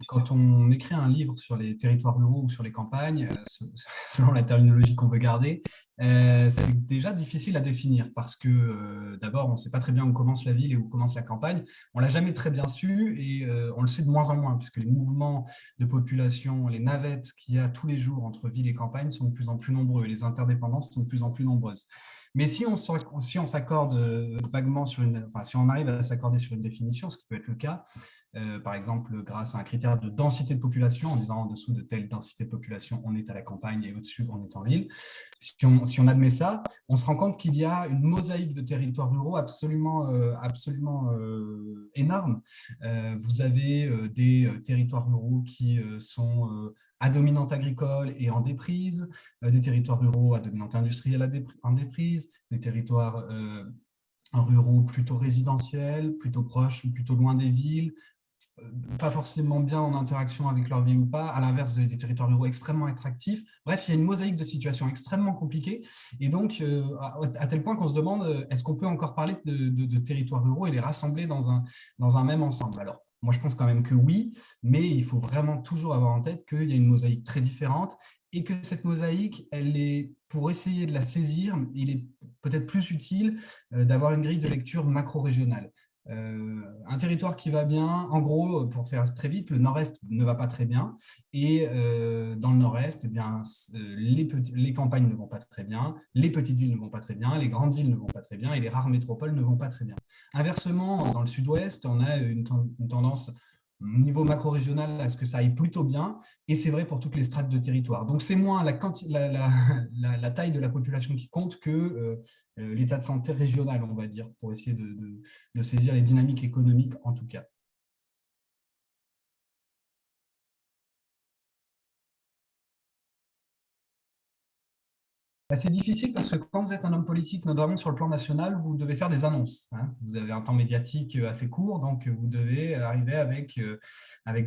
quand on écrit un livre sur les territoires ruraux ou sur les campagnes, selon la terminologie qu'on veut garder, c'est déjà difficile à définir parce que d'abord, on ne sait pas très bien où commence la ville et où commence la campagne. On ne l'a jamais très bien su et on le sait de moins en moins puisque les mouvements de population, les navettes qu'il y a tous les jours entre ville et campagne sont de plus en plus nombreux et les interdépendances sont de plus en plus nombreuses. Mais si on s'accorde vaguement sur enfin, si on arrive à s'accorder sur une définition, ce qui peut être le cas, par exemple, grâce à un critère de densité de population, en disant en dessous de telle densité de population, on est à la campagne et au-dessus, on est en ville. Si on admet ça, on se rend compte qu'il y a une mosaïque de territoires ruraux absolument énorme. Vous avez des territoires ruraux qui sont à dominante agricole et en déprise, des territoires ruraux à dominante industrielle en déprise, des territoires ruraux plutôt résidentiels, plutôt proches ou plutôt loin des villes, pas forcément bien en interaction avec leur vie ou pas, à l'inverse des territoires ruraux extrêmement attractifs. Bref, il y a une mosaïque de situations extrêmement compliquées et donc à tel point qu'on se demande est-ce qu'on peut encore parler de territoires ruraux et les rassembler dans un même ensemble. Alors, moi, je pense quand même que oui, mais il faut vraiment toujours avoir en tête qu'il y a une mosaïque très différente et que cette mosaïque, elle est, pour essayer de la saisir, il est peut-être plus utile d'avoir une grille de lecture macro-régionale. Un territoire qui va bien, en gros, pour faire très vite, le nord-est ne va pas très bien. Et dans le nord-est, eh bien, les campagnes ne vont pas très bien, les petites villes ne vont pas très bien, les grandes villes ne vont pas très bien et les rares métropoles ne vont pas très bien. Inversement, dans le sud-ouest, on a une tendance au niveau macro-régional à ce que ça aille plutôt bien, et c'est vrai pour toutes les strates de territoire. Donc c'est moins la taille de la population qui compte que l'état de santé régional, on va dire, pour essayer de saisir les dynamiques économiques en tout cas. C'est difficile parce que quand vous êtes un homme politique, notamment sur le plan national, vous devez faire des annonces, hein. Vous avez un temps médiatique assez court, donc vous devez arriver avec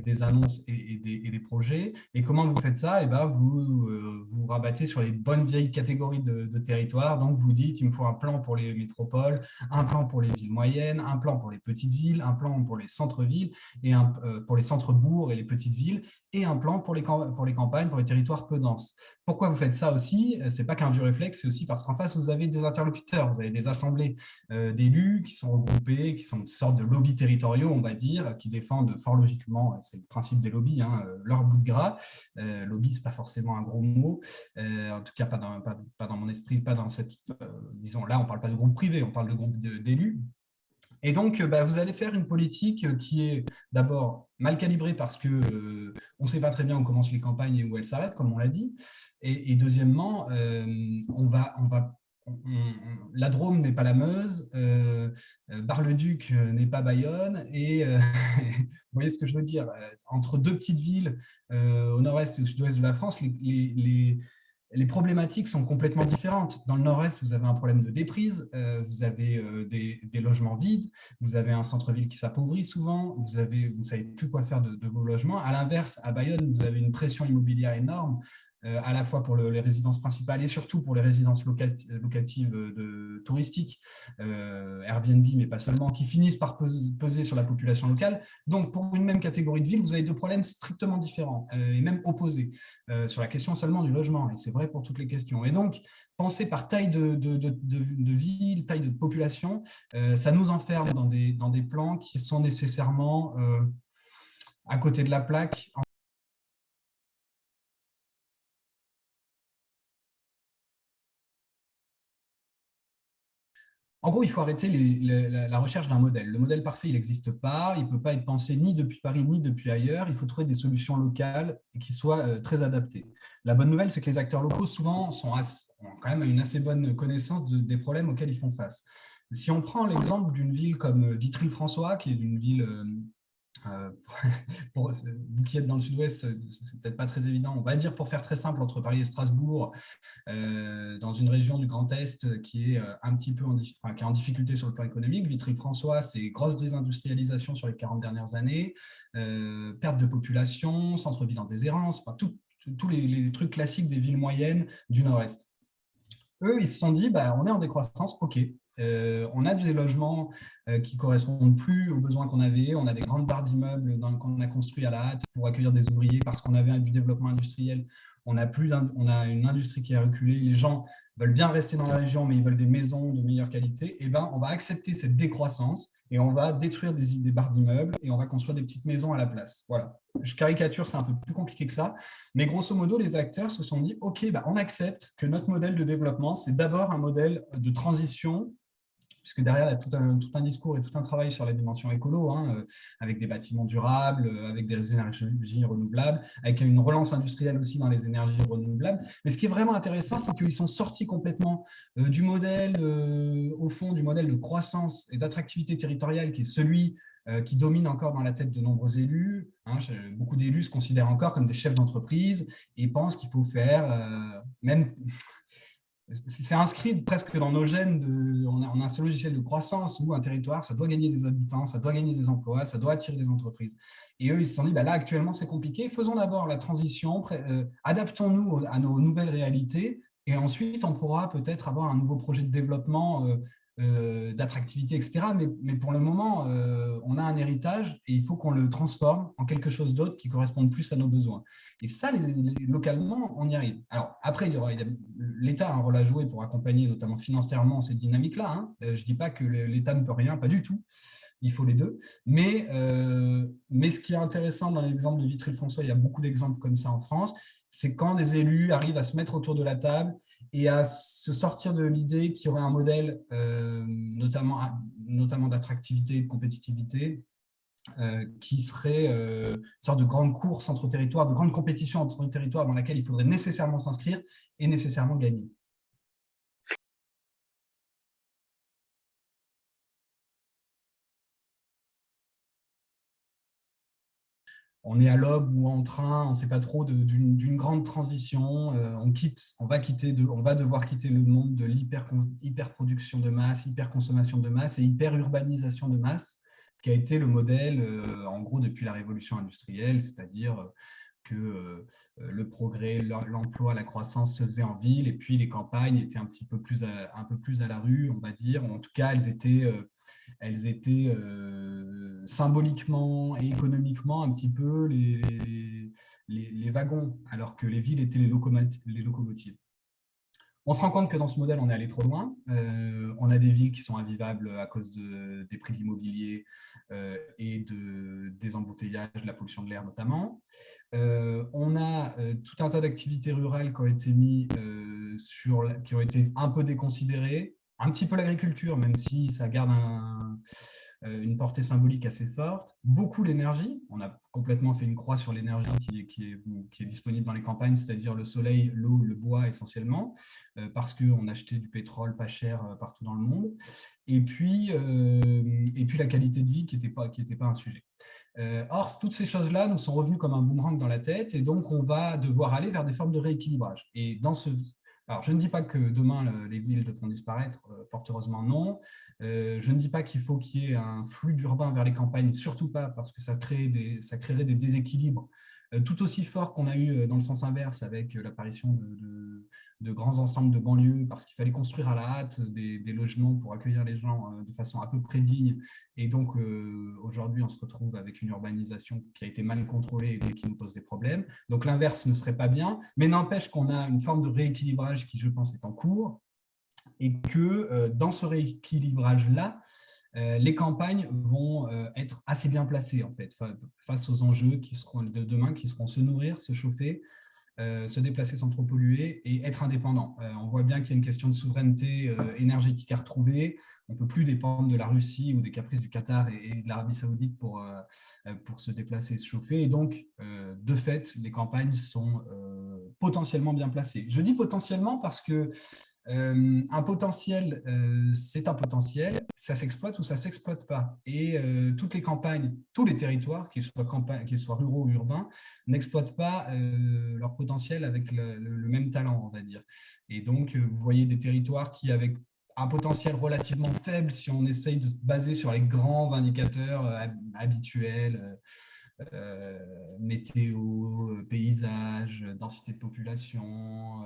des annonces et des projets. Et comment vous faites ça? Eh ben, vous rabattez sur les bonnes vieilles catégories de territoires. Donc vous dites, il me faut un plan pour les métropoles, un plan pour les villes moyennes, un plan pour les petites villes, un plan pour les centres-villes, et pour les centres-bourgs et les petites villes, et un plan pour les campagnes, pour les territoires peu denses. Pourquoi vous faites ça aussi? Ce n'est pas qu'un vieux réflexe, c'est aussi parce qu'en face, vous avez des interlocuteurs, vous avez des assemblées d'élus qui sont regroupés, qui sont une sorte de lobbies territoriaux, on va dire, qui défendent fort logiquement, c'est le principe des lobbies, hein, leur bout de gras. Lobby, ce n'est pas forcément un gros mot, en tout cas pas dans mon esprit, pas dans cette, disons, là, on ne parle pas de groupe privé, on parle de groupe d'élus. Et donc, vous allez faire une politique qui est d'abord mal calibrée parce qu'on ne sait pas très bien où commencent les campagnes et où elles s'arrêtent, comme on l'a dit. Et deuxièmement, la Drôme n'est pas la Meuse, Bar-le-Duc n'est pas Bayonne. Et vous voyez ce que je veux dire? Entre deux petites villes au nord-est et au sud-ouest de la France, les problématiques sont complètement différentes. Dans le nord-est, vous avez un problème de déprise, vous avez des logements vides, vous avez un centre-ville qui s'appauvrit souvent, vous ne savez plus quoi faire de vos logements. À l'inverse, à Bayonne, vous avez une pression immobilière énorme, à la fois pour les résidences principales et surtout pour les résidences locatives touristiques, Airbnb, mais pas seulement, qui finissent par peser sur la population locale. Donc, pour une même catégorie de ville, vous avez deux problèmes strictement différents et même opposés sur la question seulement du logement. Et c'est vrai pour toutes les questions. Et donc, penser par taille de ville, taille de population, ça nous enferme dans des plans qui sont nécessairement à côté de la plaque. En gros, il faut arrêter la recherche d'un modèle. Le modèle parfait, il n'existe pas. Il ne peut pas être pensé ni depuis Paris, ni depuis ailleurs. Il faut trouver des solutions locales qui soient très adaptées. La bonne nouvelle, c'est que les acteurs locaux, souvent, ont quand même une assez bonne connaissance des problèmes auxquels ils font face. Si on prend l'exemple d'une ville comme Vitry-le-François, qui est une ville euh, pour vous qui êtes dans le sud-ouest, c'est peut-être pas très évident. On va dire, pour faire très simple, entre Paris et Strasbourg, dans une région du Grand Est qui est un petit peu qui est en difficulté sur le plan économique. Vitry-François, c'est grosse désindustrialisation sur les 40 dernières années, perte de population, centre-ville en déshérence, enfin, tous les trucs classiques des villes moyennes du Nord-Est. Eux, ils se sont dit, on est en décroissance, ok. On a des logements qui ne correspondent plus aux besoins qu'on avait. On a des grandes barres d'immeubles qu'on a construit à la hâte pour accueillir des ouvriers parce qu'on avait du développement industriel. On a une industrie qui a reculé. Les gens veulent bien rester dans la région, mais ils veulent des maisons de meilleure qualité. Et ben, on va accepter cette décroissance et on va détruire des barres d'immeubles et on va construire des petites maisons à la place. Voilà. Je caricature, c'est un peu plus compliqué que ça. Mais grosso modo, les acteurs se sont dit, OK, bah, on accepte que notre modèle de développement, c'est d'abord un modèle de transition, puisque derrière, il y a tout un discours et tout un travail sur la dimension écolo, hein, avec des bâtiments durables, avec des énergies renouvelables, avec une relance industrielle aussi dans les énergies renouvelables. Mais ce qui est vraiment intéressant, c'est qu'ils sont sortis complètement du modèle, au fond, du modèle de croissance et d'attractivité territoriale qui est celui qui domine encore dans la tête de nombreux élus. Hein, beaucoup d'élus se considèrent encore comme des chefs d'entreprise et pensent qu'il faut faire, même c'est inscrit presque dans nos gènes. On a un seul logiciel de croissance où un territoire, ça doit gagner des habitants, ça doit gagner des emplois, ça doit attirer des entreprises. Et eux, ils se sont dit, bah là, actuellement, c'est compliqué. Faisons d'abord la transition, adaptons-nous à nos nouvelles réalités, et ensuite, on pourra peut-être avoir un nouveau projet de développement, d'attractivité, etc. Mais pour le moment, on a un héritage et il faut qu'on le transforme en quelque chose d'autre qui corresponde plus à nos besoins. Et ça, localement, on y arrive. Alors, après, l'État a un rôle à jouer pour accompagner, notamment financièrement, ces dynamiques-là. Hein. Je ne dis pas que l'État ne peut rien, pas du tout. Il faut les deux. Mais ce qui est intéressant dans l'exemple de Vitry-le-François, il y a beaucoup d'exemples comme ça en France, c'est quand des élus arrivent à se mettre autour de la table et à se sortir de l'idée qu'il y aurait un modèle, notamment d'attractivité et de compétitivité, qui serait une sorte de grande course entre territoires, de grande compétition entre territoires dans laquelle il faudrait nécessairement s'inscrire et nécessairement gagner. On est à l'aube ou en train, on ne sait pas trop, d'une grande transition. On va devoir quitter le monde de l'hyperproduction de masse, hyperconsommation de masse et hyperurbanisation de masse, qui a été le modèle, en gros, depuis la révolution industrielle, c'est-à-dire que le progrès, l'emploi, la croissance se faisait en ville, et puis les campagnes étaient un peu plus à la rue, on va dire. En tout cas, elles étaient symboliquement et économiquement un petit peu les wagons, alors que les villes étaient les locomotives. On se rend compte que dans ce modèle, on est allé trop loin. On a des villes qui sont invivables à cause des prix de l'immobilier et des embouteillages, de la pollution de l'air notamment. On a tout un tas d'activités rurales qui ont été qui ont été un peu déconsidérées. Un petit peu l'agriculture, même si ça garde une portée symbolique assez forte. Beaucoup l'énergie. On a complètement fait une croix sur l'énergie qui est disponible dans les campagnes, c'est-à-dire le soleil, l'eau, le bois essentiellement, parce qu'on achetait du pétrole pas cher partout dans le monde. Et puis la qualité de vie qui n'était pas un sujet. Or, toutes ces choses-là nous sont revenues comme un boomerang dans la tête, et donc on va devoir aller vers des formes de rééquilibrage. Et alors, je ne dis pas que demain, les villes devront disparaître, fort heureusement non. Je ne dis pas qu'il faut qu'il y ait un flux d'urbain vers les campagnes, surtout pas, parce que ça créerait des déséquilibres tout aussi forts qu'on a eu dans le sens inverse avec l'apparition de grands ensembles de banlieues, parce qu'il fallait construire à la hâte des logements pour accueillir les gens de façon à peu près digne. Et donc, aujourd'hui, on se retrouve avec une urbanisation qui a été mal contrôlée et qui nous pose des problèmes. Donc, l'inverse ne serait pas bien, mais n'empêche qu'on a une forme de rééquilibrage qui, je pense, est en cours, et que dans ce rééquilibrage-là, les campagnes vont être assez bien placées, en fait, face aux enjeux de demain, qui seront se nourrir, se chauffer, se déplacer sans trop polluer et être indépendant. On voit bien qu'il y a une question de souveraineté énergétique à retrouver. On ne peut plus dépendre de la Russie ou des caprices du Qatar et de l'Arabie Saoudite pour se déplacer et se chauffer. Et donc, de fait, les campagnes sont potentiellement bien placées. Je dis potentiellement parce que un potentiel, c'est un potentiel, ça s'exploite ou ça ne s'exploite pas. Et toutes les campagnes, tous les territoires, qu'ils soient ruraux ou urbains, n'exploitent pas leur potentiel avec le même talent, on va dire. Et donc, vous voyez des territoires qui, avec un potentiel relativement faible, si on essaye de se baser sur les grands indicateurs habituels, météo, paysage, densité de population,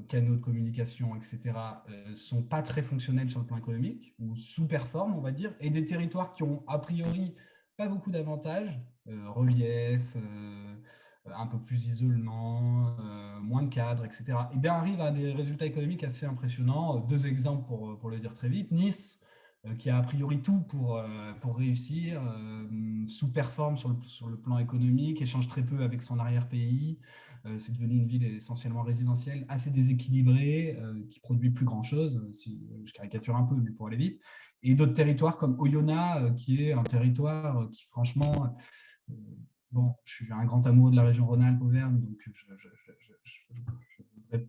canaux de communication, etc., sont pas très fonctionnels sur le plan économique, ou sous-performent, on va dire, et des territoires qui ont a priori pas beaucoup d'avantages, relief, un peu plus isolement, moins de cadres, etc., et bien arrivent à des résultats économiques assez impressionnants. Deux exemples pour le dire très vite. Nice, qui a a priori tout pour réussir, sous-performe sur le plan économique, échange très peu avec son arrière-pays. C'est devenu une ville essentiellement résidentielle, assez déséquilibrée, qui produit plus grand-chose, si je caricature un peu, mais pour aller vite. Et d'autres territoires comme Oyonnax, qui est un territoire qui, franchement, euh, bon, je suis un grand amoureux de la région Rhône-Alpes-Auvergne, donc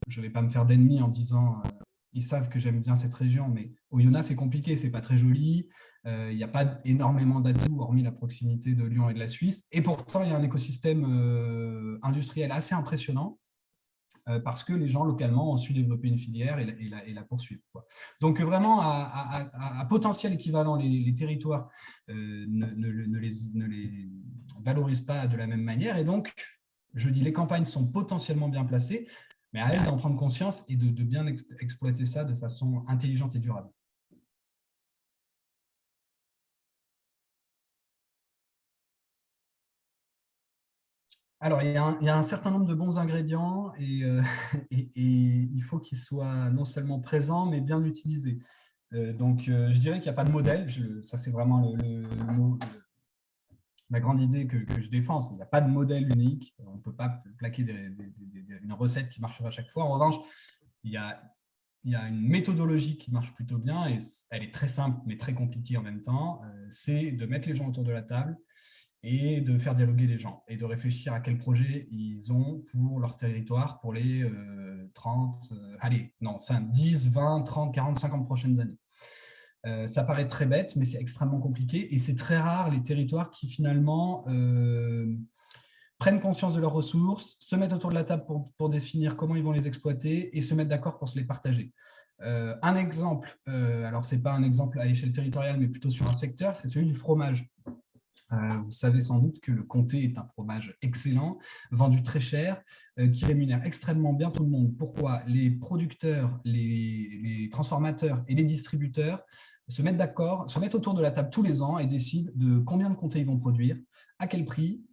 je ne vais pas me faire d'ennemis en disant ils savent que j'aime bien cette région, mais Oyonnax, c'est compliqué, c'est pas très joli. Il n'y a pas énormément d'atouts, hormis la proximité de Lyon et de la Suisse. Et pourtant, il y a un écosystème industriel assez impressionnant parce que les gens localement ont su développer une filière et la poursuivre, quoi. Donc vraiment, à potentiel équivalent, les territoires ne les valorisent pas de la même manière. Et donc, je dis, les campagnes sont potentiellement bien placées, mais à elles d'en prendre conscience et de bien exploiter ça de façon intelligente et durable. Alors, il y a un certain nombre de bons ingrédients et il faut qu'ils soient non seulement présents, mais bien utilisés. Donc, je dirais qu'il n'y a pas de modèle. Ça, c'est vraiment la grande idée que je défends. Il n'y a pas de modèle unique. On ne peut pas plaquer une recette qui marchera à chaque fois. En revanche, il y a, il y a une méthodologie qui marche plutôt bien et elle est très simple, mais très compliquée en même temps. C'est de mettre les gens autour de la table et de faire dialoguer les gens et de réfléchir à quel projet ils ont pour leur territoire pour les 30, allez, non, 5, 10, 20, 30, 40, 50 prochaines années. Ça paraît très bête, mais c'est extrêmement compliqué et c'est très rare les territoires qui finalement prennent conscience de leurs ressources, se mettent autour de la table pour définir comment ils vont les exploiter et se mettre d'accord pour se les partager. Un exemple, alors ce n'est pas un exemple à l'échelle territoriale, mais plutôt sur un secteur, c'est celui du fromage. Vous savez sans doute que le comté est un fromage excellent, vendu très cher, qui rémunère extrêmement bien tout le monde. Pourquoi? Les producteurs, les transformateurs et les distributeurs se mettent d'accord, se mettent autour de la table tous les ans et décident de combien de comtés ils vont produire, à quel prix,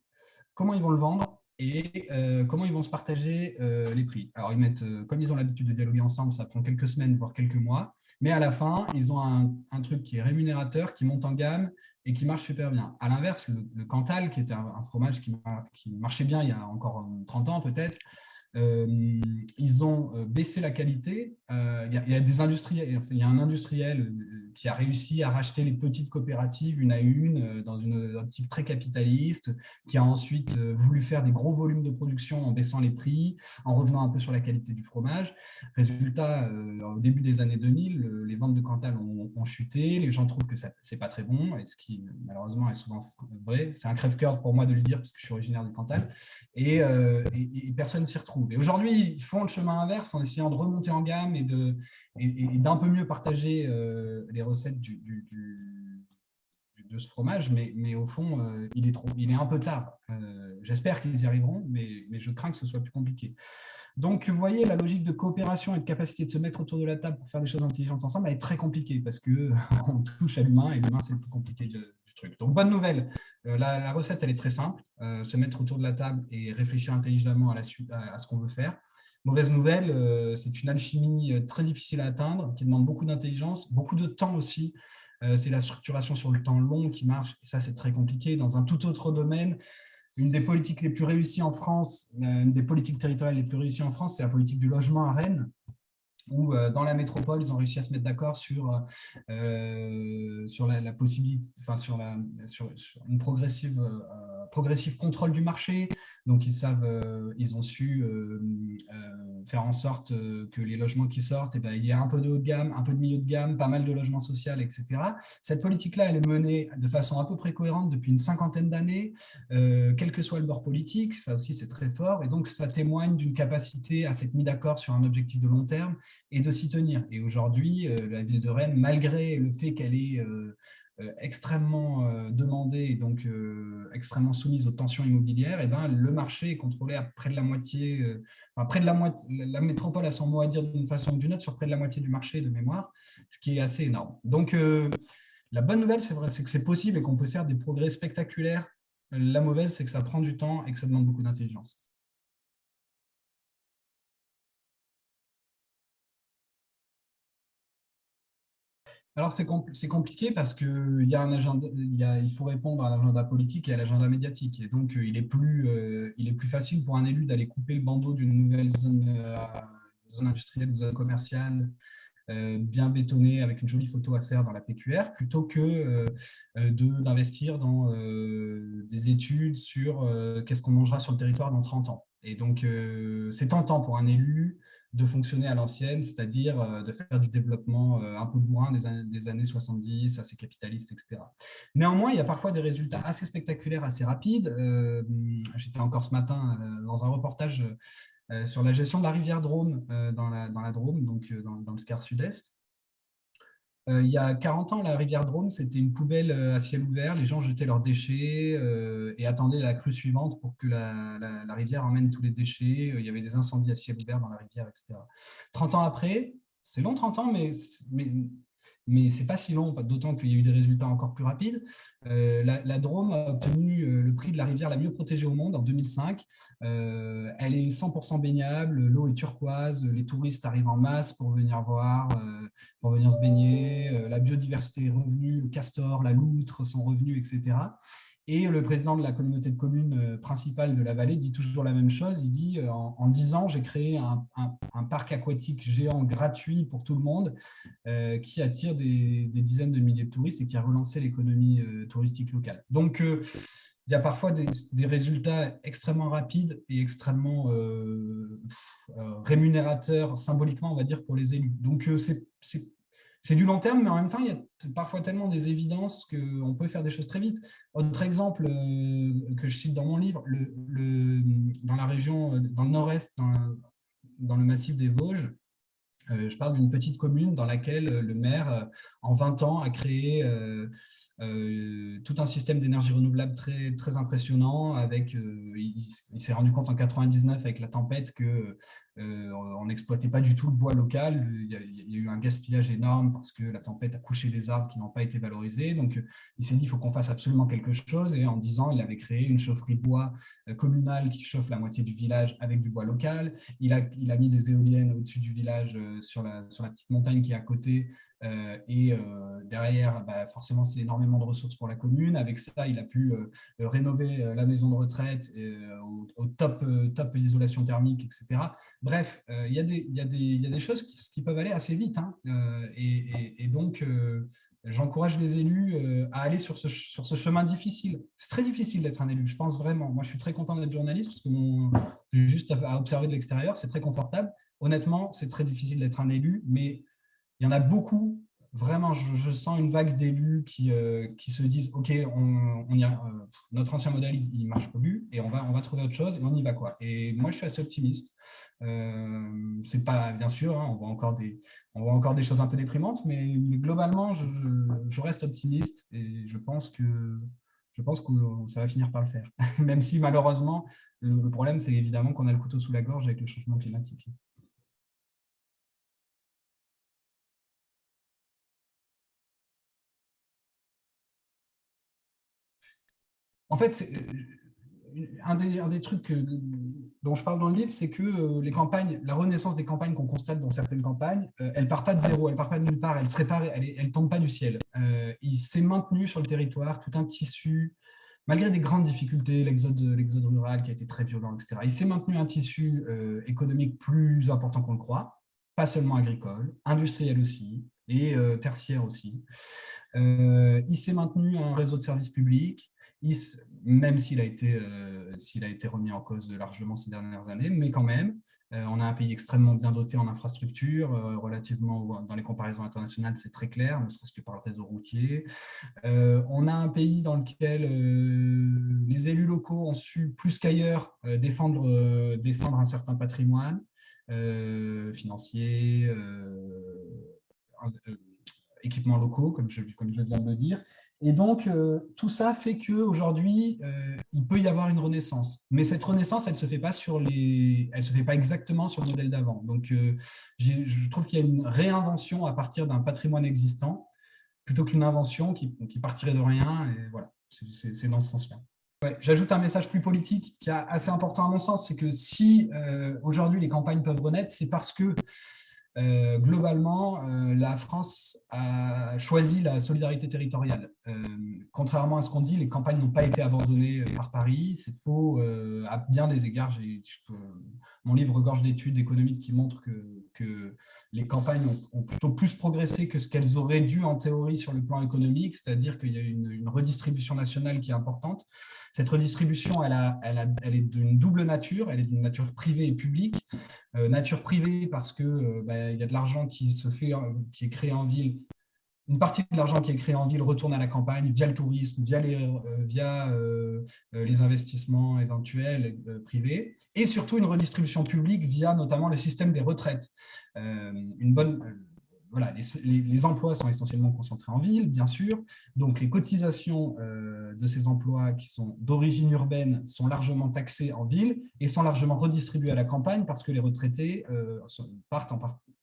comment ils vont le vendre et comment ils vont se partager les prix. Alors, ils mettent, comme ils ont l'habitude de dialoguer ensemble, ça prend quelques semaines, voire quelques mois, mais à la fin, ils ont un truc qui est rémunérateur, qui monte en gamme et qui marche super bien. À l'inverse, le Cantal, qui était un fromage qui marchait bien il y a encore 30 ans peut-être, ils ont baissé la qualité. Il y a des industriels, il y a un industriel qui a réussi à racheter les petites coopératives une à une dans une optique très capitaliste, qui a ensuite voulu faire des gros volumes de production en baissant les prix, en revenant un peu sur la qualité du fromage. Résultat, au début des années 2000, les ventes de Cantal ont chuté, les gens trouvent que ce n'est pas très bon, et ce qui malheureusement est souvent vrai. C'est un crève-cœur pour moi de le dire parce que je suis originaire du Cantal, et personne ne s'y retrouve. Et aujourd'hui, ils font le chemin inverse en essayant de remonter en gamme et d'un peu mieux partager les recettes de ce fromage, mais au fond, il est un peu tard. J'espère qu'ils y arriveront, mais je crains que ce soit plus compliqué. Donc, vous voyez, la logique de coopération et de capacité de se mettre autour de la table pour faire des choses intelligentes ensemble, elle est très compliquée parce qu'on touche à l'humain et l'humain, c'est le plus compliqué du truc. Donc, bonne nouvelle, la recette, elle est très simple, se mettre autour de la table et réfléchir intelligemment à ce qu'on veut faire. Mauvaise nouvelle, c'est une alchimie très difficile à atteindre, qui demande beaucoup d'intelligence, beaucoup de temps aussi. C'est la structuration sur le temps long qui marche, et ça, c'est très compliqué. Dans un tout autre domaine, une des politiques les plus réussies en France, une des politiques territoriales les plus réussies en France, c'est la politique du logement à Rennes, où dans la métropole, ils ont réussi à se mettre d'accord sur la possibilité, enfin sur une progressive contrôle du marché. Donc, ils ont su faire en sorte que les logements qui sortent, eh ben, il y a un peu de haut de gamme, un peu de milieu de gamme, pas mal de logements sociaux, etc. Cette politique-là, elle est menée de façon à peu près cohérente depuis une cinquantaine d'années, quel que soit le bord politique. Ça aussi, c'est très fort. Et donc, ça témoigne d'une capacité à s'être mis d'accord sur un objectif de long terme et de s'y tenir. Et aujourd'hui, la ville de Rennes, malgré le fait qu'elle ait extrêmement demandée et donc extrêmement soumise aux tensions immobilières, et ben, le marché est contrôlé à près de la moitié, près de la moitié, la métropole a son mot à dire d'une façon ou d'une autre sur près de la moitié du marché de mémoire, ce qui est assez énorme. Donc, la bonne nouvelle, c'est vrai, c'est que c'est possible et qu'on peut faire des progrès spectaculaires. La mauvaise, c'est que ça prend du temps et que ça demande beaucoup d'intelligence. Alors, c'est compliqué parce qu'il y a un agenda, il faut répondre à l'agenda politique et à l'agenda médiatique. Et donc, il est plus facile pour un élu d'aller couper le bandeau d'une nouvelle zone industrielle ou zone commerciale bien bétonné avec une jolie photo à faire dans la PQR plutôt que d'investir dans des études sur qu'est-ce qu'on mangera sur le territoire dans 30 ans. Et donc, c'est tentant pour un élu de fonctionner à l'ancienne, c'est-à-dire de faire du développement un peu bourrin des années 70, assez capitaliste, etc. Néanmoins, il y a parfois des résultats assez spectaculaires, assez rapides. J'étais encore ce matin dans un reportage sur la gestion de la rivière Drôme dans la Drôme, donc dans le quart sud-est. Il y a 40 ans, la rivière Drôme, c'était une poubelle à ciel ouvert. Les gens jetaient leurs déchets et attendaient la crue suivante pour que la rivière emmène tous les déchets. Il y avait des incendies à ciel ouvert dans la rivière, etc. 30 ans après, c'est long 30 ans, mais ce n'est pas si long, d'autant qu'il y a eu des résultats encore plus rapides. La Drôme a obtenu le prix de la rivière la mieux protégée au monde en 2005. Elle est 100% baignable, l'eau est turquoise, les touristes arrivent en masse pour venir voir, pour venir se baigner, la biodiversité est revenue, le castor, la loutre sont revenus, etc. Et le président de la communauté de communes principale de la vallée dit toujours la même chose. Il dit en 10 ans, j'ai créé un parc aquatique géant gratuit pour tout le monde qui attire des dizaines de milliers de touristes et qui a relancé l'économie touristique locale. Donc, il y a parfois des résultats extrêmement rapides et extrêmement rémunérateurs symboliquement, on va dire, pour les élus. Donc, c'est du long terme, mais en même temps, il y a parfois tellement des évidences qu'on peut faire des choses très vite. Autre exemple que je cite dans mon livre, dans la région, dans le nord-est, dans le massif des Vosges, je parle d'une petite commune dans laquelle le maire, en 20 ans, a créé tout un système d'énergie renouvelable très, très impressionnant. Il s'est rendu compte en 99 avec la tempête que on n'exploitait pas du tout le bois local. Il y a eu un gaspillage énorme parce que la tempête a couché des arbres qui n'ont pas été valorisés. Donc, il s'est dit qu'il faut qu'on fasse absolument quelque chose. Et en 10 ans, il avait créé une chaufferie bois communale qui chauffe la moitié du village avec du bois local. Il a mis des éoliennes au-dessus du village sur la petite montagne qui est à côté. Derrière, bah, forcément, c'est énormément de ressources pour la commune. Avec ça, il a pu rénover la maison de retraite au top, top l'isolation thermique, etc. Bref, il y a des choses qui peuvent aller assez vite. Hein. Et donc, j'encourage les élus à aller sur ce chemin difficile. C'est très difficile d'être un élu, je pense vraiment. Moi, je suis très content d'être journaliste parce que j'ai juste à observer de l'extérieur, c'est très confortable. Honnêtement, c'est très difficile d'être un élu, mais il y en a beaucoup. Vraiment, je sens une vague d'élus qui se disent OK, notre ancien modèle, il ne marche plus et on va trouver autre chose et on y va, quoi. Et moi, je suis assez optimiste. C'est pas, bien sûr, hein, on voit encore des choses un peu déprimantes, mais globalement, je reste optimiste et je pense que ça va finir par le faire. Même si, malheureusement, le problème, c'est évidemment qu'on a le couteau sous la gorge avec le changement climatique. En fait, un des trucs dont je parle dans le livre, c'est que les campagnes, la renaissance des campagnes qu'on constate dans certaines campagnes, elle part pas de zéro, elle part pas de nulle part, elle se répare, elle tombe pas du ciel. Il s'est maintenu sur le territoire tout un tissu, malgré des grandes difficultés, l'exode rural qui a été très violent, etc. Il s'est maintenu un tissu économique plus important qu'on le croit, pas seulement agricole, industriel aussi, et tertiaire aussi. Il s'est maintenu un réseau de services publics, même s'il a été remis en cause largement ces dernières années, mais quand même, on a un pays extrêmement bien doté en infrastructures, relativement dans les comparaisons internationales, c'est très clair, ne serait-ce que par le réseau routier. On a un pays dans lequel les élus locaux ont su, plus qu'ailleurs, défendre un certain patrimoine financier, équipements locaux, comme je viens de le dire. Et donc, tout ça fait qu'aujourd'hui, il peut y avoir une renaissance. Mais cette renaissance, elle ne se fait pas elle se fait pas exactement sur le modèle d'avant. Donc, je trouve qu'il y a une réinvention à partir d'un patrimoine existant, plutôt qu'une invention qui partirait de rien. Et voilà, c'est dans ce sens-là. Ouais, j'ajoute un message plus politique qui est assez important à mon sens, c'est que si aujourd'hui les campagnes peuvent renaître, c'est parce que globalement, la France a choisi la solidarité territoriale. Contrairement à ce qu'on dit, les campagnes n'ont pas été abandonnées par Paris. C'est faux à bien des égards. Mon livre regorge d'études économiques qui montrent que les campagnes ont plutôt plus progressé que ce qu'elles auraient dû en théorie sur le plan économique, c'est-à-dire qu'il y a une redistribution nationale qui est importante. Cette redistribution, elle est d'une double nature. Elle est d'une nature privée et publique. Nature privée parce que il y a de l'argent qui est créé en ville. Une partie de l'argent qui est créé en ville retourne à la campagne via le tourisme, via les investissements éventuels privés, et surtout une redistribution publique via notamment le système des retraites. Une bonne voilà, les emplois sont essentiellement concentrés en ville, bien sûr. Donc, les cotisations de ces emplois qui sont d'origine urbaine sont largement taxées en ville et sont largement redistribuées à la campagne parce que les retraités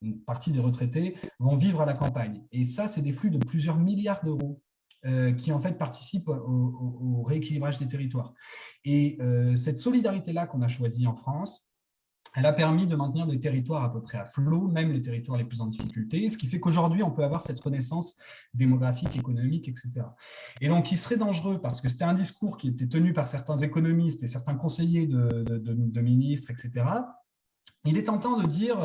une partie des retraités vont vivre à la campagne. Et ça, c'est des flux de plusieurs milliards d'euros qui, en fait, participent au rééquilibrage des territoires. Et cette solidarité-là qu'on a choisie en France, elle a permis de maintenir des territoires à peu près à flot, même les territoires les plus en difficulté, ce qui fait qu'aujourd'hui, on peut avoir cette renaissance démographique, économique, etc. Et donc, il serait dangereux, parce que c'était un discours qui était tenu par certains économistes et certains conseillers de ministres, etc. Il est tentant de dire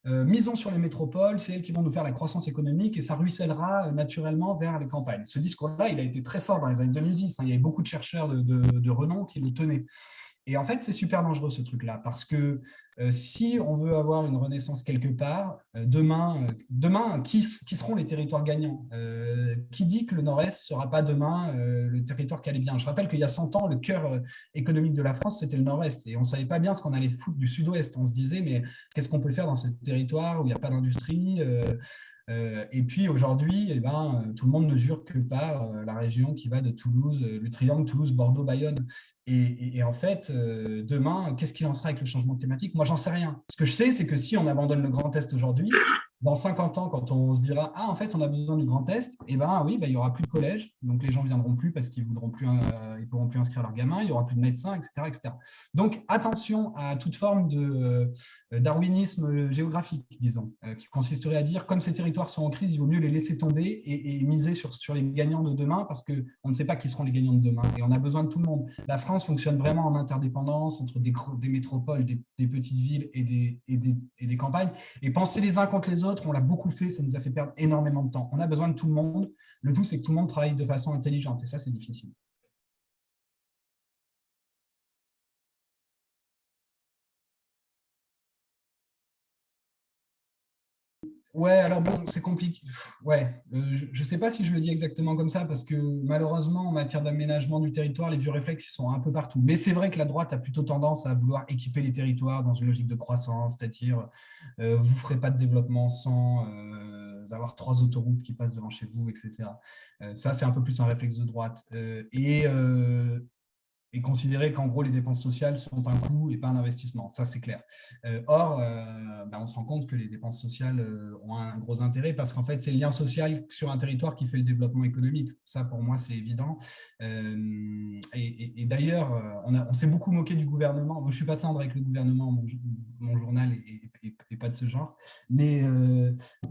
misons sur les métropoles, c'est elles qui vont nous faire la croissance économique et ça ruissellera naturellement vers les campagnes. Ce discours-là, il a été très fort dans les années 2010. Il y avait beaucoup de chercheurs de renom qui le tenaient. Et en fait, c'est super dangereux ce truc-là, parce que si on veut avoir une renaissance quelque part, demain, qui seront les territoires gagnants? Qui dit que le Nord-Est ne sera pas demain le territoire qui allait bien? Je rappelle qu'il y a 100 ans, le cœur économique de la France, c'était le Nord-Est. Et on ne savait pas bien ce qu'on allait foutre du Sud-Ouest. On se disait, mais qu'est-ce qu'on peut faire dans ce territoire où il n'y a pas d'industrie et puis aujourd'hui, eh ben, tout le monde ne jure que par la région qui va de Toulouse, le triangle Toulouse-Bordeaux-Bayonne. Et en fait, demain, qu'est-ce qu'il en sera avec le changement climatique? Moi, j'en sais rien. Ce que je sais, c'est que si on abandonne le Grand Est aujourd'hui, dans 50 ans, quand on se dira ah en fait on a besoin du Grand Est, et ben oui, il n'y aura plus de collège, donc les gens ne viendront plus parce qu'ils voudront plus, ils pourront plus inscrire leurs gamins, il n'y aura plus de médecins, etc., etc. Donc attention à toute forme de darwinisme géographique, disons, qui consisterait à dire comme ces territoires sont en crise, il vaut mieux les laisser tomber et miser sur les gagnants de demain parce qu'on ne sait pas qui seront les gagnants de demain et on a besoin de tout le monde. La France fonctionne vraiment en interdépendance entre des métropoles, des petites villes et des campagnes. Et penser les uns contre les autres, on l'a beaucoup fait, ça nous a fait perdre énormément de temps. On a besoin de tout le monde. Le tout, c'est que tout le monde travaille de façon intelligente. Et ça, c'est difficile. Ouais, alors bon, c'est compliqué. Ouais, je ne sais pas si je le dis exactement comme ça, parce que malheureusement, en matière d'aménagement du territoire, les vieux réflexes ils sont un peu partout. Mais c'est vrai que la droite a plutôt tendance à vouloir équiper les territoires dans une logique de croissance, c'est-à-dire vous ne ferez pas de développement sans avoir trois autoroutes qui passent devant chez vous, etc. Ça, c'est un peu plus un réflexe de droite. Et considérer qu'en gros, les dépenses sociales sont un coût et pas un investissement. Ça, c'est clair. Or, on se rend compte que les dépenses sociales ont un gros intérêt parce qu'en fait, c'est le lien social sur un territoire qui fait le développement économique. Ça, pour moi, c'est évident. Et d'ailleurs, on s'est beaucoup moqué du gouvernement. Moi, je ne suis pas de tendre avec le gouvernement, mon journal est pas de ce genre. Mais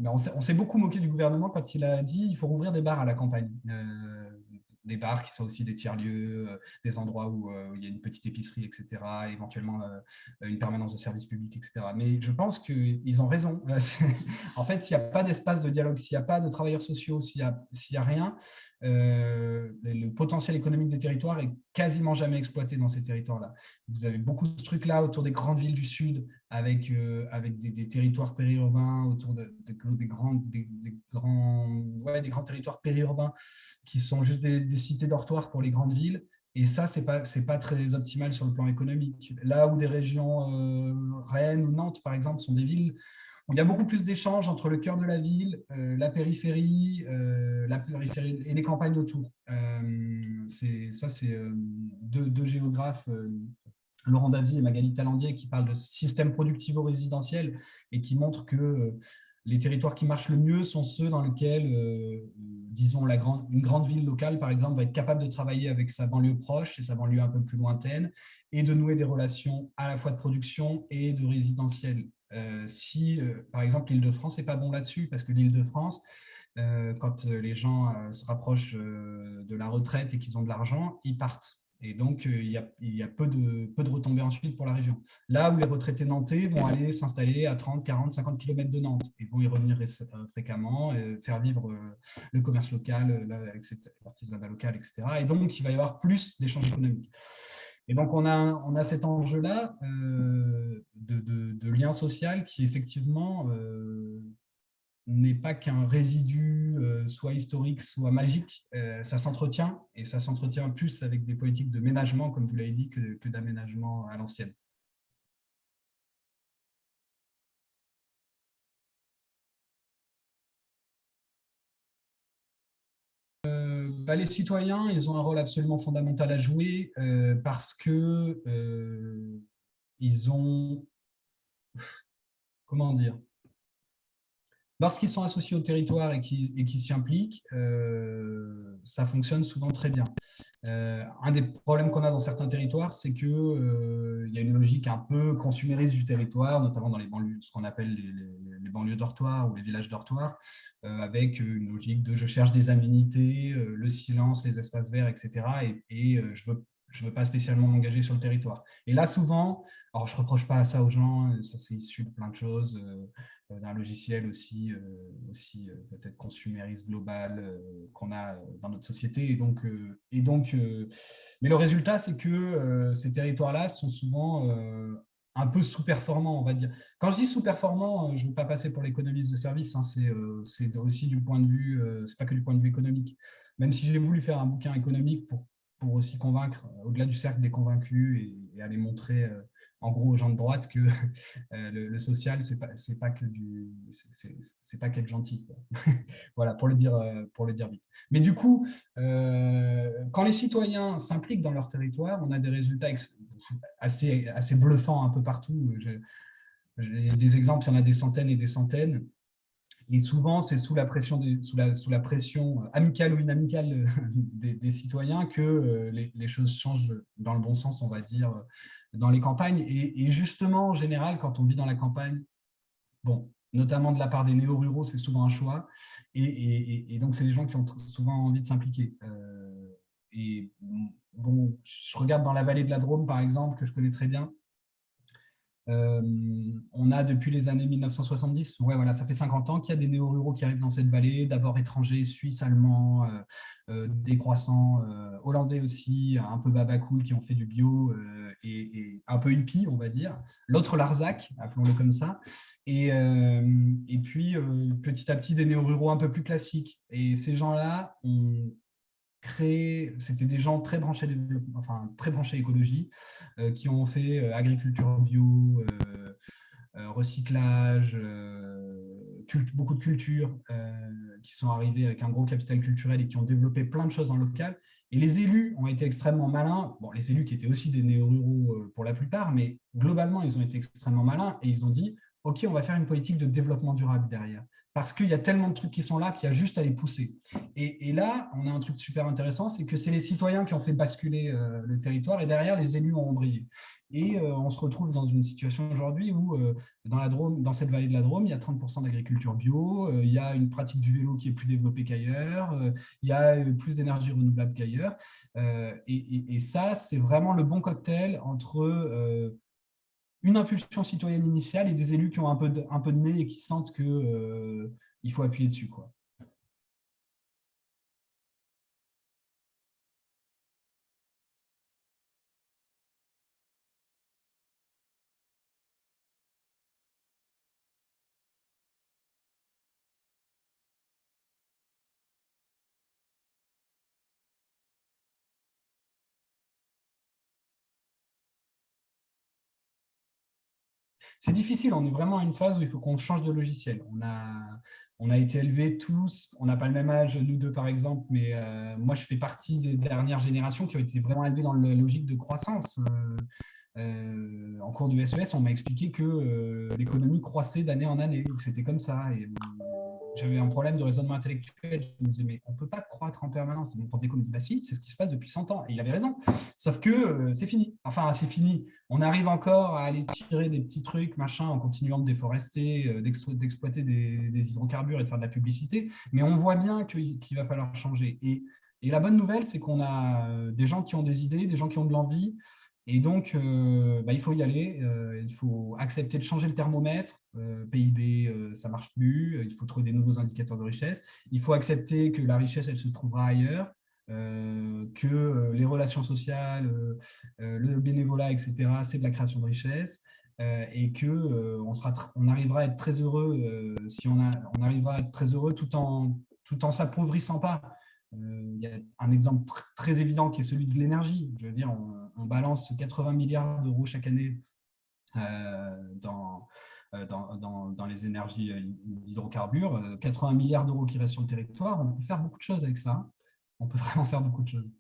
on s'est beaucoup moqué du gouvernement quand il a dit qu'il faut rouvrir des bars à la campagne. Des bars qui soient aussi des tiers-lieux, des endroits où il y a une petite épicerie, etc., éventuellement une permanence de service public, etc. Mais je pense qu'ils ont raison. En fait, s'il n'y a pas d'espace de dialogue, s'il n'y a pas de travailleurs sociaux, s'il y a rien, le potentiel économique des territoires est quasiment jamais exploité dans ces territoires-là. Vous avez beaucoup de trucs là autour des grandes villes du Sud, avec des territoires périurbains, autour des grands territoires périurbains qui sont juste des cités dortoirs pour les grandes villes. Et ça, c'est pas très optimal sur le plan économique. Là où des régions, Rennes ou Nantes, par exemple, sont des villes il y a beaucoup plus d'échanges entre le cœur de la ville, la périphérie et les campagnes autour. C'est deux géographes, Laurent Davy et Magali Talandier, qui parlent de système productivo-résidentiel et qui montrent que les territoires qui marchent le mieux sont ceux dans lesquels, disons, une grande ville locale, par exemple, va être capable de travailler avec sa banlieue proche et sa banlieue un peu plus lointaine et de nouer des relations à la fois de production et de résidentiel. Si, par exemple, l'Île-de-France n'est pas bon là-dessus, parce que l'Île-de-France, quand les gens se rapprochent de la retraite et qu'ils ont de l'argent, ils partent. Et donc, il y a peu de retombées ensuite pour la région. Là où les retraités nantais vont aller s'installer à 30, 40, 50 km de Nantes et vont y revenir fréquemment, faire vivre le commerce local, l'artisanat local, etc. Et donc, il va y avoir plus d'échanges économiques. Et donc, on a cet enjeu-là de lien social qui, effectivement, n'est pas qu'un résidu soit historique, soit magique. Ça s'entretient et ça s'entretient plus avec des politiques de ménagement, comme vous l'avez dit, que d'aménagement à l'ancienne. Bah, les citoyens, ils ont un rôle absolument fondamental à jouer parce que ils ont, comment dire, lorsqu'ils sont associés au territoire et qui s'y impliquent, ça fonctionne souvent très bien. Un des problèmes qu'on a dans certains territoires, c'est qu'il y a une logique un peu consumériste du territoire, notamment dans les banlieues, ce qu'on appelle les banlieues dortoirs ou les villages dortoirs, avec une logique de je cherche des aménités, le silence, les espaces verts, etc. Et je veux pas spécialement m'engager sur le territoire. Et là, souvent, alors je ne reproche pas ça aux gens, ça c'est issu de plein de choses, d'un logiciel aussi peut-être consumériste global qu'on a dans notre société. Mais le résultat, c'est que ces territoires-là sont souvent un peu sous-performants, on va dire. Quand je dis sous-performants, je ne veux pas passer pour l'économiste de service, hein, c'est aussi du point de vue, c'est pas que du point de vue économique. Même si j'ai voulu faire un bouquin économique pour aussi convaincre, au-delà du cercle des convaincus et aller montrer en gros aux gens de droite que le social, c'est pas que c'est pas qu'être gentil, quoi. Voilà, pour le dire vite. Mais du coup, quand les citoyens s'impliquent dans leur territoire, on a des résultats assez bluffants un peu partout. J'ai des exemples, il y en a des centaines et des centaines. Et souvent, c'est sous la pression, sous la pression amicale ou inamicale des citoyens que les choses changent dans le bon sens, on va dire, dans les campagnes. Et justement, en général, quand on vit dans la campagne, bon, notamment de la part des néo-ruraux, c'est souvent un choix. Et donc, c'est des gens qui ont souvent envie de s'impliquer. Et bon, je regarde dans la vallée de la Drôme, par exemple, que je connais très bien. Euh, on a depuis les années 1970, ouais, voilà, ça fait 50 ans qu'il y a des néo-ruraux qui arrivent dans cette vallée, d'abord étrangers, suisses, allemands, des croissants, hollandais aussi, un peu babacool qui ont fait du bio et un peu hippie, on va dire. L'autre Larzac, appelons-le comme ça. Et puis, petit à petit, des néo-ruraux un peu plus classiques. Et ces gens-là ont créé, c'était des gens très branchés développement, enfin très branchés écologie, qui ont fait agriculture bio, recyclage, beaucoup de cultures, qui sont arrivés avec un gros capital culturel et qui ont développé plein de choses en local. Et les élus ont été extrêmement malins. Bon, les élus qui étaient aussi des néo-ruraux pour la plupart, mais globalement, ils ont été extrêmement malins et ils ont dit, OK, on va faire une politique de développement durable derrière. Parce qu'il y a tellement de trucs qui sont là qu'il y a juste à les pousser. Et là, on a un truc super intéressant, c'est que c'est les citoyens qui ont fait basculer le territoire et derrière, les élus ont brillé. Et on se retrouve dans une situation aujourd'hui où dans la Drôme, dans cette vallée de la Drôme, il y a 30% d'agriculture bio, il y a une pratique du vélo qui est plus développée qu'ailleurs, il y a plus d'énergie renouvelable qu'ailleurs. Et ça, c'est vraiment le bon cocktail entre une impulsion citoyenne initiale et des élus qui ont un peu de nez et qui sentent que, il faut appuyer dessus, quoi. c'est difficile. On est vraiment à une phase où il faut qu'on change de logiciel. On a été élevés tous, on n'a pas le même âge, nous deux par exemple, mais moi je fais partie des dernières générations qui ont été vraiment élevées dans la logique de croissance. En cours du SES, on m'a expliqué que l'économie croissait d'année en année, que c'était comme ça. Et j'avais un problème de raisonnement intellectuel. Je me disais, mais on ne peut pas croître en permanence. Et mon prof d'éco me dit, bah si, c'est ce qui se passe depuis 100 ans. Et il avait raison. Sauf que c'est fini. Enfin, c'est fini. On arrive encore à aller tirer des petits trucs, machin, en continuant de déforester, d'exploiter des hydrocarbures et de faire de la publicité. Mais on voit bien qu'il va falloir changer. Et la bonne nouvelle, c'est qu'on a des gens qui ont des idées, des gens qui ont de l'envie. Et donc, bah, il faut y aller, il faut accepter de changer le thermomètre. PIB, ça ne marche plus, il faut trouver des nouveaux indicateurs de richesse. Il faut accepter que la richesse, elle se trouvera ailleurs, que les relations sociales, le bénévolat, etc., c'est de la création de richesse. Et on arrivera à être très heureux si on arrivera à être très heureux tout en s'appauvrissant pas. Il y a un exemple très évident qui est celui de l'énergie. Je veux dire, on balance 80 milliards d'euros chaque année dans les énergies d'hydrocarbures, 80 milliards d'euros qui restent sur le territoire. On peut faire beaucoup de choses avec ça. On peut vraiment faire beaucoup de choses.